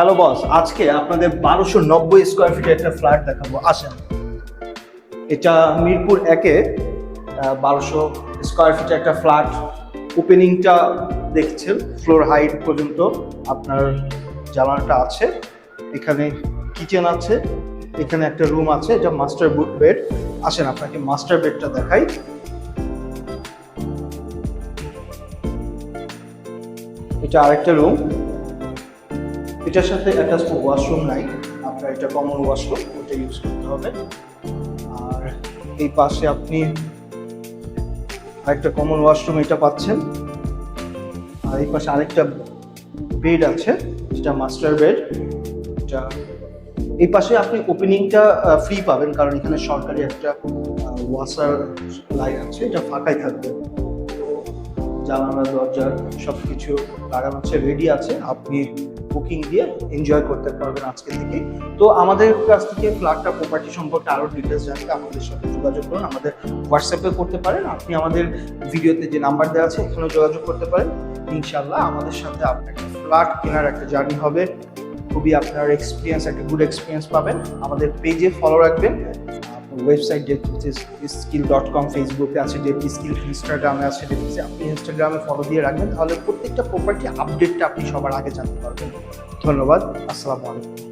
Hello boss, আজকে আপনাদের 1290 square ফিটের একটা ফ্ল্যাট দেখাবো, আসেন। এটা মিরপুর একে 1200 স্কোয়ার ফিটের একটা ফ্ল্যাট। ওপেনিংটা দেখছেন, ফ্লোর হাইট পর্যন্ত আপনার জানালাটা আছে। এখানে কিচেন আছে, এখানে একটা রুম আছে, এটা মাস্টার বেড। আসেন আপনাকে মাস্টার বেডটা দেখাই। এটা আরেকটা রুম, এটার সাথে অ্যাটাচ ওয়াশরুম নাই, আপনার এটা কমন ওয়াশরুম, ওটা ইউজ করতে হবে। আর এই পাশে আপনি আরেকটা কমন ওয়াশরুম এটা পাচ্ছেন। আর এই পাশে আরেকটা বেড আছে, যেটা মাস্টার বেড। এটা এই পাশে আপনি ওপেনিংটা ফ্রি পাবেন, কারণ এখানে সরকারি একটা ওয়াসার লাইন আছে, এটা ফাঁকাই থাকবে। জানালা দরজা সব কিছু লাগানো আছে, রেডি আছে, আপনি বুকিং দিয়ে এনজয় করতে পারবেন আজকে থেকে। তো আমাদের কাছ থেকে ফ্ল্যাটটা প্রপার্টি সম্পর্কে আরও ডিটেলস জানতে আমাদের সাথে যোগাযোগ করুন। আমাদের হোয়াটসঅ্যাপে করতে পারেন, আপনি আমাদের ভিডিওতে যে নাম্বার দেওয়া আছে এখানেও যোগাযোগ করতে পারেন। ইনশাল্লাহ আমাদের সাথে আপনার ফ্ল্যাট কেনার একটা জার্নি হবে, খুবই আপনার এক্সপিরিয়েন্স, একটা গুড এক্সপিরিয়েন্স পাবেন। আমাদের পেজে ফলো রাখবেন, ওয়েবসাইট depthskill.com, ফেসবুকে আছে depthskill, ইনস্টাগ্রামে আছে depthskill। আপনি ইনস্টাগ্রামে ফলো দিয়ে রাখবেন, তাহলে প্রত্যেকটা প্রপার্টি আপডেটটা আপনি সবার আগে জানতে পারবেন। ধন্যবাদ, আসসালামু আলাইকুম।